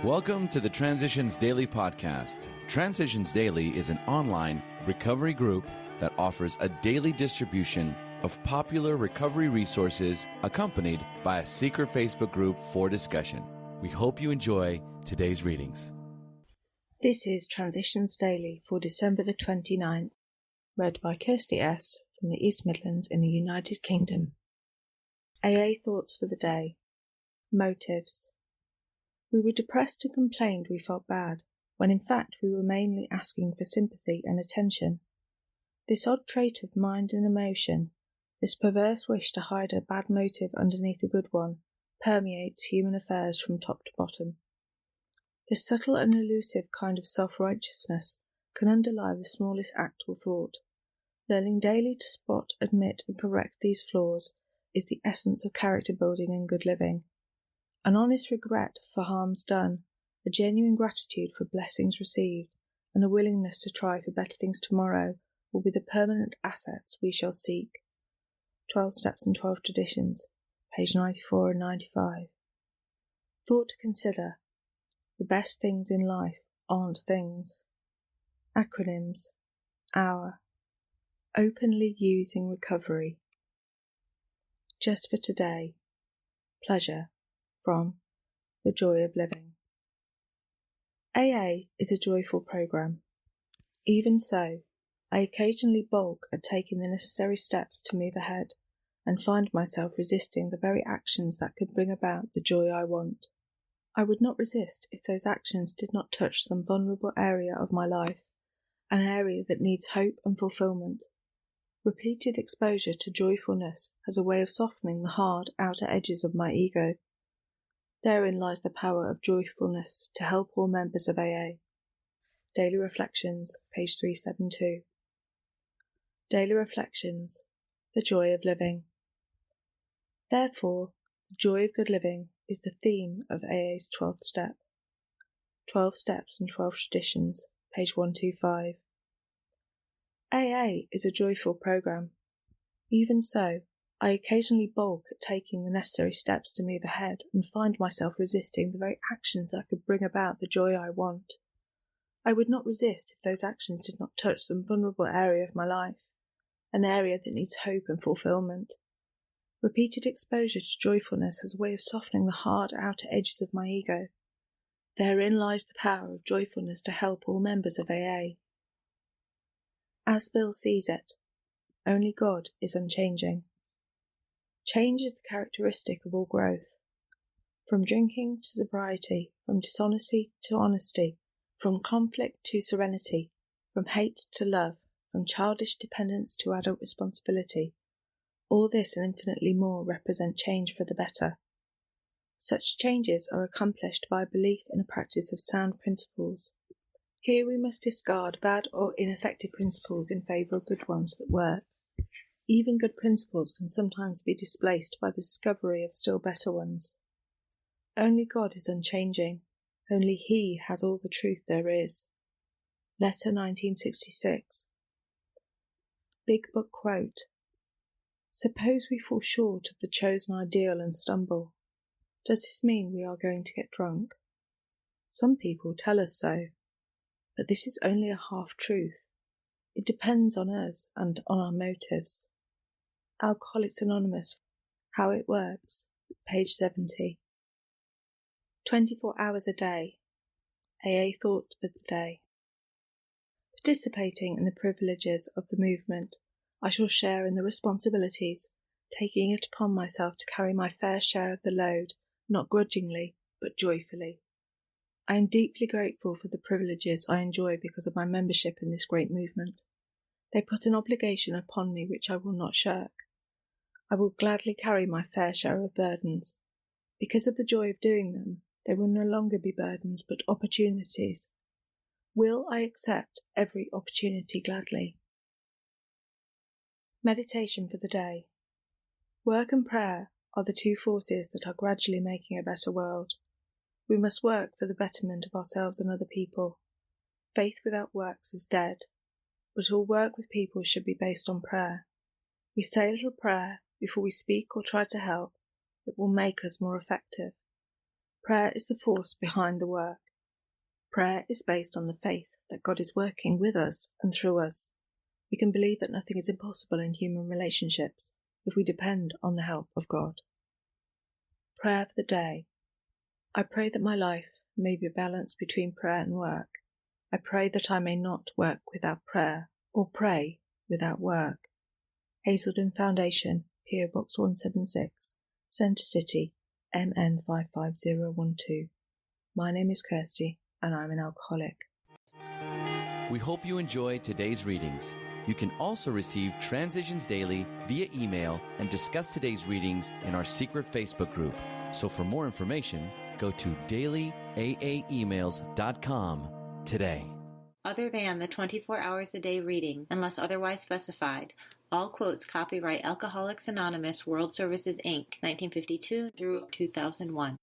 Welcome to the Transitions Daily podcast. Transitions Daily is an online recovery group that offers a daily distribution of popular recovery resources accompanied by a secret Facebook group for discussion. We hope you enjoy today's readings. This is Transitions Daily for December the 29th, read by Kirsty S. from the East Midlands in the United Kingdom. AA thoughts for the day. Motives. We were depressed and complained we felt bad, when in fact we were mainly asking for sympathy and attention. This odd trait of mind and emotion, this perverse wish to hide a bad motive underneath a good one, permeates human affairs from top to bottom. This subtle and elusive kind of self-righteousness can underlie the smallest act or thought. Learning daily to spot, admit and correct these flaws is the essence of character building and good living. An honest regret for harms done, a genuine gratitude for blessings received, and a willingness to try for better things tomorrow will be the permanent assets we shall seek. 12 Steps and 12 Traditions, page 94 and 95. Thought to consider. The best things in life aren't things. Acronyms. Hour. Openly using recovery. Just for today. Pleasure. From The Joy of Living. AA is a joyful program. Even so, I occasionally balk at taking the necessary steps to move ahead and find myself resisting the very actions that could bring about the joy I want. I would not resist if those actions did not touch some vulnerable area of my life, an area that needs hope and fulfillment. Repeated exposure to joyfulness has a way of softening the hard outer edges of my ego. Therein lies the power of joyfulness to help all members of AA. Daily Reflections, page 372. Daily Reflections, the joy of living. Therefore, the joy of good living is the theme of AA's 12th step. 12 Steps and 12 Traditions, page 125. AA is a joyful program. Even so, I occasionally balk at taking the necessary steps to move ahead and find myself resisting the very actions that could bring about the joy I want. I would not resist if those actions did not touch some vulnerable area of my life, an area that needs hope and fulfillment. Repeated exposure to joyfulness has a way of softening the hard outer edges of my ego. Therein lies the power of joyfulness to help all members of AA. As Bill sees it, only God is unchanging. Change is the characteristic of all growth. From drinking to sobriety, from dishonesty to honesty, from conflict to serenity, from hate to love, from childish dependence to adult responsibility, all this and infinitely more represent change for the better. Such changes are accomplished by a belief in a practice of sound principles. Here we must discard bad or ineffective principles in favour of good ones that work. Even good principles can sometimes be displaced by the discovery of still better ones. Only God is unchanging. Only He has all the truth there is. Letter 1966. Big Book Quote. Suppose we fall short of the chosen ideal and stumble. Does this mean we are going to get drunk? Some people tell us so, but this is only a half-truth. It depends on us and on our motives. Alcoholics Anonymous, How It Works, page 70. 24 hours a day. AA thought for the day. Participating in the privileges of the movement, I shall share in the responsibilities, taking it upon myself to carry my fair share of the load, not grudgingly, but joyfully. I am deeply grateful for the privileges I enjoy because of my membership in this great movement. They put an obligation upon me which I will not shirk. I will gladly carry my fair share of burdens. Because of the joy of doing them, they will no longer be burdens but opportunities. Will I accept every opportunity gladly? Meditation for the day. Work and prayer are the two forces that are gradually making a better world. We must work for the betterment of ourselves and other people. Faith without works is dead, but all work with people should be based on prayer. We say a little prayer before we speak or try to help. It will make us more effective. Prayer is the force behind the work. Prayer is based on the faith that God is working with us and through us. We can believe that nothing is impossible in human relationships if we depend on the help of God. Prayer for the day. I pray that my life may be balanced between prayer and work. I pray that I may not work without prayer or pray without work. Hazelden Foundation, PO Box 176, Centre City, MN 55012. My name is Kirsty and I'm an alcoholic. We hope you enjoyed today's readings. You can also receive Transitions Daily via email and discuss today's readings in our secret Facebook group. So for more information, go to dailyaaemails.com today. Other than the 24 hours a day reading, unless otherwise specified, all quotes copyright Alcoholics Anonymous World Services, Inc., 1952 through 2001.